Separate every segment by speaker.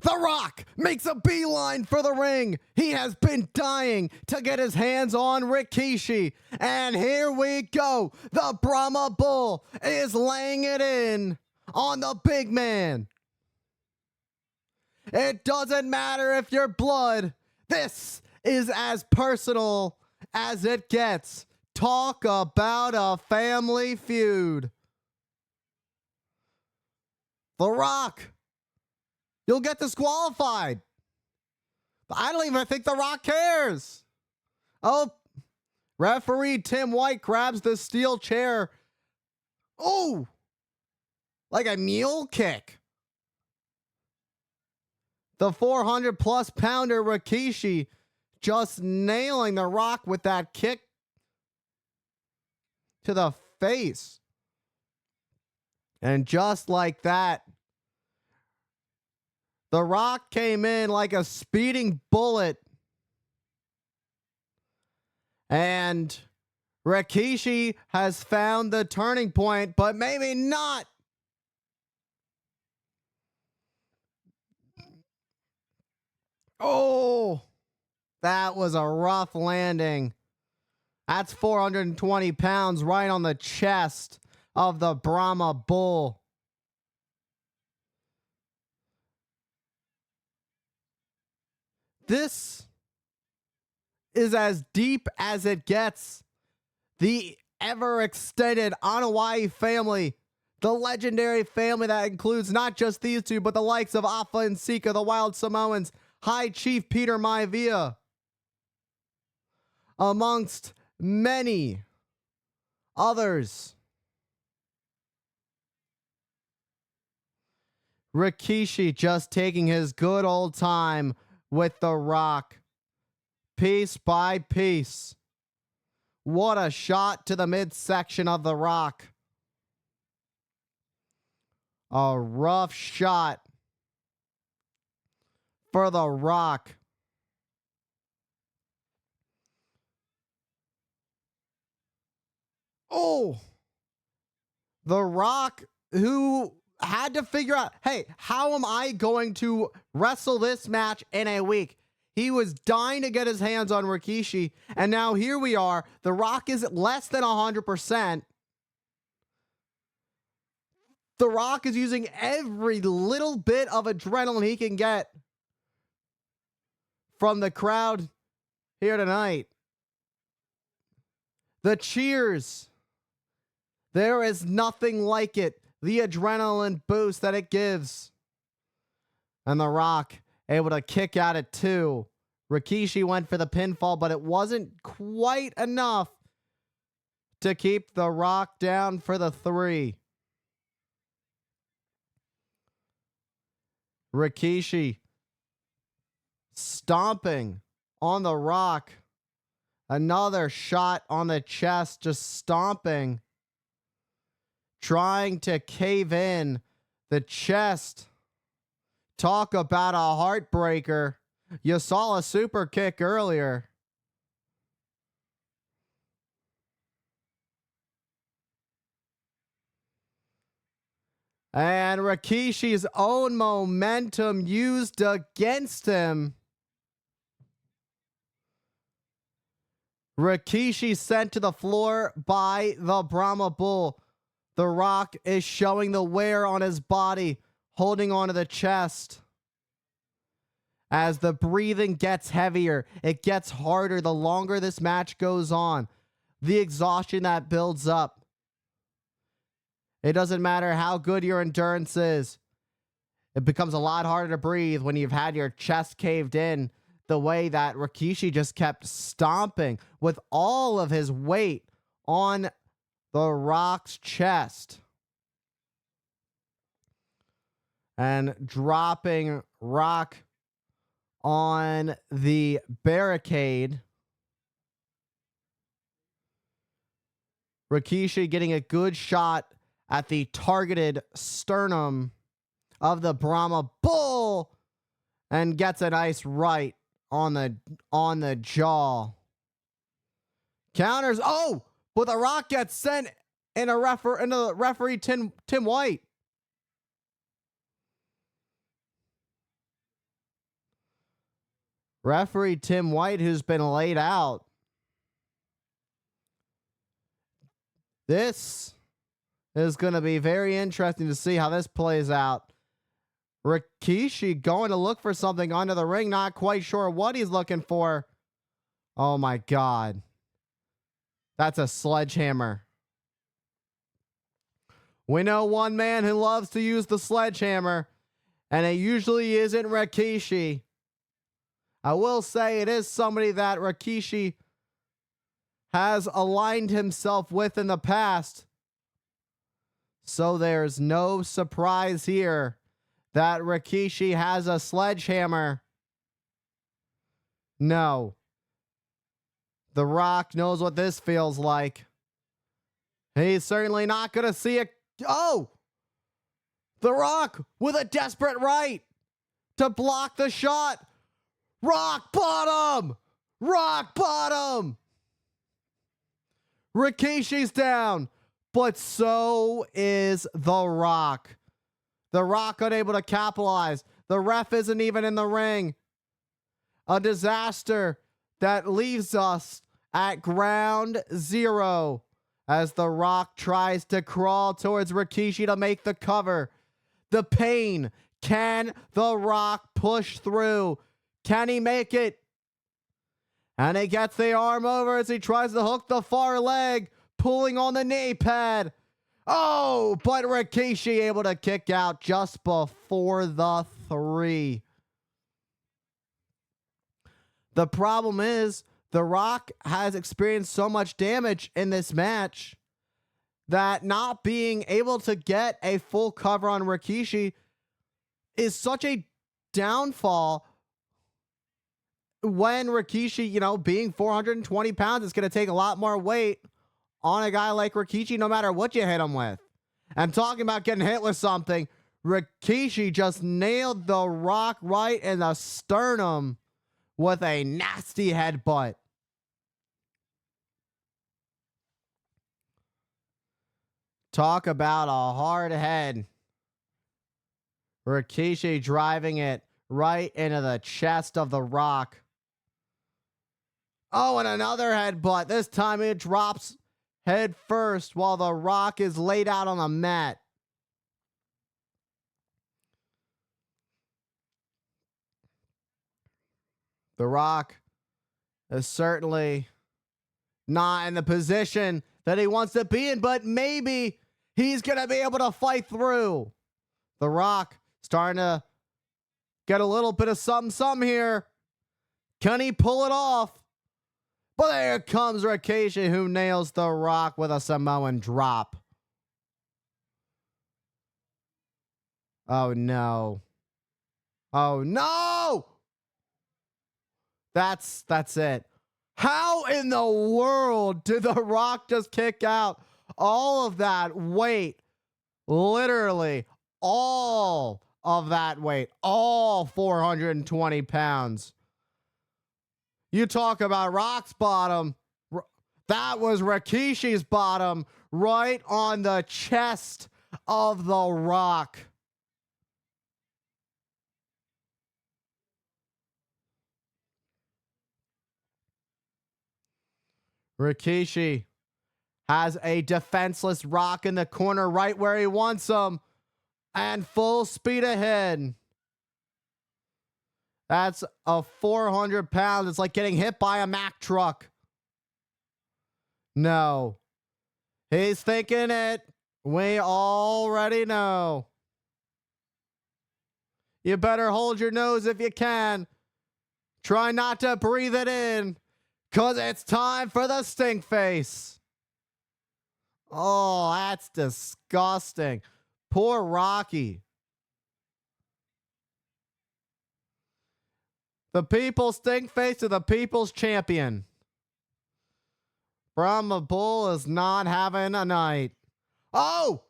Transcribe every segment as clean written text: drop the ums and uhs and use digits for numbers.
Speaker 1: The Rock makes a beeline for the ring. He has been dying to get his hands on Rikishi. And here we go. The Brahma Bull is laying it in on the big man. It doesn't matter if you're blood. This is as personal as it gets. Talk about a family feud. The Rock, you'll get disqualified. But I don't even think The Rock cares. Oh, referee Tim White grabs the steel chair. Oh, like a mule kick. The 400-plus pounder Rikishi just nailing The Rock with that kick to the face. And just like that, The Rock came in like a speeding bullet. And Rikishi has found the turning point, but maybe not. Oh, that was a rough landing. That's 420 pounds right on the chest of the Brahma Bull. This is as deep as it gets. The ever-extended Anoa'i family, the legendary family that includes not just these two, but the likes of Afa and Sika, the Wild Samoans, High Chief Peter Maivia, amongst many others. Rikishi just taking his good old time with The Rock, piece by piece. What a shot to the midsection of The Rock. A rough shot for The Rock. Oh, The Rock, who had to figure out, hey, how am I going to wrestle this match in a week? He was dying to get his hands on Rikishi, and now here we are. The Rock is less than 100%. The Rock is using every little bit of adrenaline he can get from the crowd here tonight. The cheers. There is nothing like it. The adrenaline boost that it gives. And The Rock able to kick out at 2. Rikishi went for the pinfall, but it wasn't quite enough to keep The Rock down for the 3. Rikishi stomping on The Rock. Another shot on the chest, just stomping. Trying to cave in the chest. Talk about a heartbreaker. You saw a super kick earlier. And Rikishi's own momentum used against him. Rikishi sent to the floor by the Brahma Bull. The Rock is showing the wear on his body, holding onto the chest. As the breathing gets heavier, it gets harder the longer this match goes on. The exhaustion that builds up. It doesn't matter how good your endurance is. It becomes a lot harder to breathe when you've had your chest caved in, the way that Rikishi just kept stomping with all of his weight on The Rock's chest. And dropping Rock on the barricade. Rikishi getting a good shot at the targeted sternum of the Brahma Bull and gets a nice right on the jaw. Counters. Oh, but The Rock gets sent into the referee Tim White. Referee Tim White, who's been laid out. This is going to be very interesting to see how this plays out. Rikishi going to look for something under the ring. Not quite sure what he's looking for. Oh my God. That's a sledgehammer. We know one man who loves to use the sledgehammer, and it usually isn't Rikishi. I will say it is somebody that Rikishi has aligned himself with in the past. So there's no surprise here that Rikishi has a sledgehammer. No. The Rock knows what this feels like. He's certainly not going to see it. Oh! The Rock with a desperate right to block the shot. Rock bottom! Rock bottom! Rikishi's down, but so is The Rock. The Rock unable to capitalize. The ref isn't even in the ring. A disaster that leaves us at ground zero as The Rock tries to crawl towards Rikishi to make the cover. The pain. Can The Rock push through? Can he make it? And he gets the arm over as he tries to hook the far leg, pulling on the knee pad. Oh, but Rikishi able to kick out just before the 3. The problem is, The Rock has experienced so much damage in this match that not being able to get a full cover on Rikishi is such a downfall. When Rikishi, being 420 pounds, it's going to take a lot more weight on a guy like Rikishi, no matter what you hit him with. And talking about getting hit with something, Rikishi just nailed The Rock right in the sternum with a nasty headbutt. Talk about a hard head. Rikishi driving it right into the chest of The Rock. Oh, and another headbutt. This time it drops head first while The Rock is laid out on the mat. The Rock is certainly not in the position that he wants to be in, but maybe he's going to be able to fight through. The Rock starting to get a little bit of something here. Can he pull it off? But there comes Rikishi, who nails The Rock with a Samoan drop. Oh, no. Oh, no! That's it. How in the world did The Rock just kick out all of that weight? Literally all of that weight. All 420 pounds. You talk about Rock's bottom. That was Rikishi's bottom, right on the chest of The Rock. Rikishi has a defenseless Rock in the corner right where he wants him. And full speed ahead. That's a 400 pounds. It's like getting hit by a Mack truck. No. He's thinking it. We already know. You better hold your nose if you can. Try not to breathe it in, because it's time for the stink face. Oh, that's disgusting. Poor Rocky. The people's stink face to the people's champion. Brahma Bull is not having a night. Oh!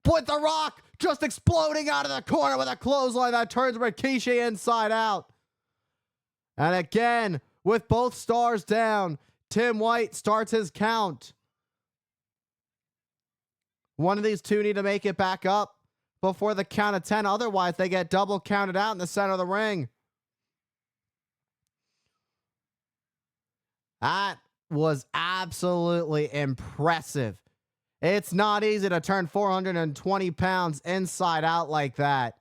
Speaker 1: But The Rock just exploding out of the corner with a clothesline that turns Rikishi inside out. And again, with both stars down, Tim White starts his count. One of these two need to make it back up before the count of 10. Otherwise, they get double counted out in the center of the ring. That was absolutely impressive. It's not easy to turn 420 pounds inside out like that.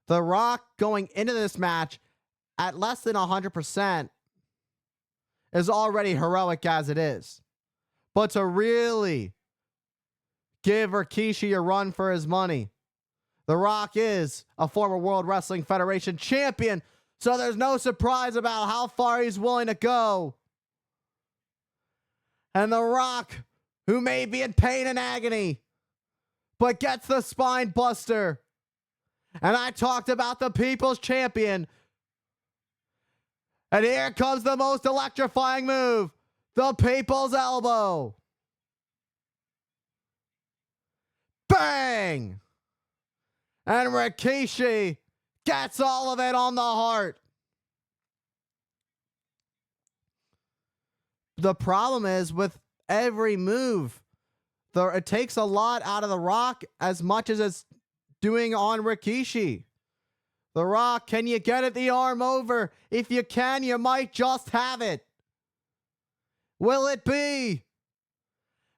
Speaker 1: The Rock going into this match at less than 100% is already heroic as it is. But to really give Rikishi a run for his money, The Rock is a former World Wrestling Federation champion, so there's no surprise about how far he's willing to go. And The Rock, who may be in pain and agony, but gets the spine buster. And I talked about the People's Champion. And here comes the most electrifying move, the People's Elbow. Bang! And Rikishi gets all of it on the heart. The problem is with every move, it takes a lot out of The Rock as much as it's doing on Rikishi. The Rock, can you get it the arm over? If you can, you might just have it. Will it be?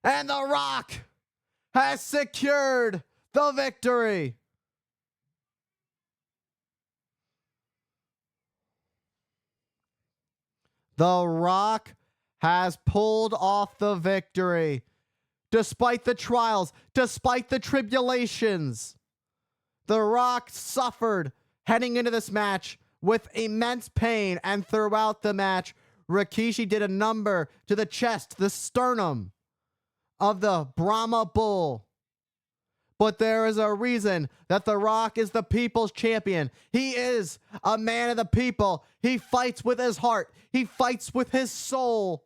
Speaker 1: And The Rock has secured the victory. The Rock has pulled off the victory. Despite the trials, despite the tribulations, The Rock suffered heading into this match with immense pain, and throughout the match, Rikishi did a number to the chest, the sternum of the Brahma Bull. But there is a reason that The Rock is the people's champion. He is a man of the people. He fights with his heart. He fights with his soul.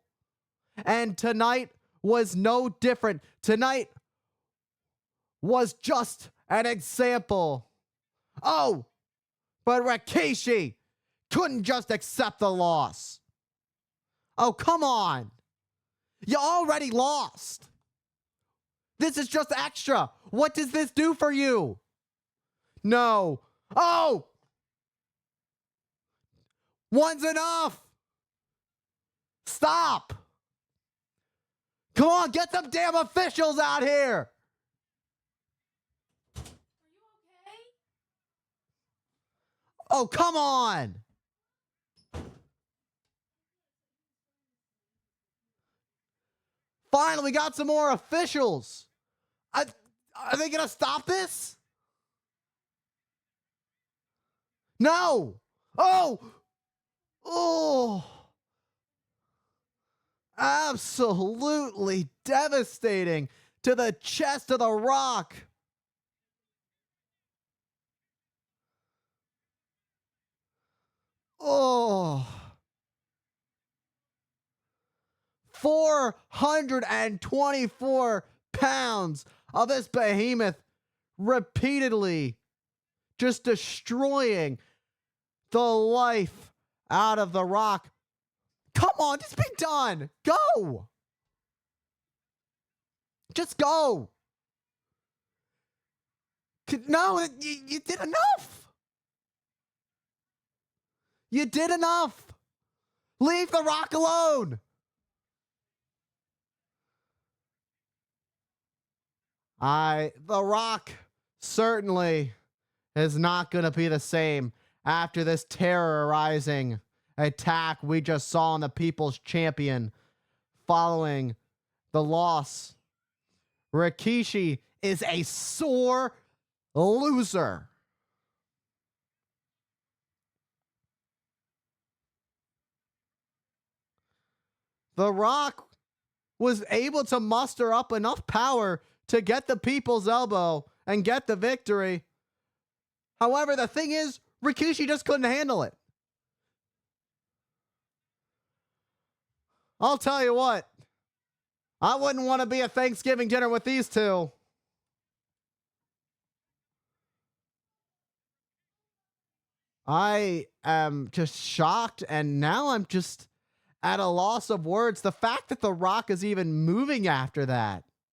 Speaker 1: And tonight was no different. Tonight was just an example. Oh, but Rikishi couldn't just accept the loss. Oh, come on. You already lost. This is just extra. What does this do for you? No. Oh! One's enough. Stop. Come on, get some damn officials out here.
Speaker 2: Are you okay?
Speaker 1: Oh, come on. Finally, we got some more officials. Are they going to stop this? No. Oh. Oh. Absolutely devastating to the chest of The Rock. Oh. 424 pounds of this behemoth repeatedly just destroying the life out of The Rock. Come on, just be done. Go. Just go. No, you did enough. You did enough. Leave The Rock alone. The Rock certainly is not going to be the same after this terrorizing attack we just saw on the People's Champion following the loss. Rikishi is a sore loser. The Rock was able to muster up enough power to get the People's Elbow and get the victory. However, the thing is, Rikishi just couldn't handle it. I'll tell you what, I wouldn't want to be at Thanksgiving dinner with these two. I am just shocked, and now I'm just at a loss of words. The fact that The Rock is even moving after that.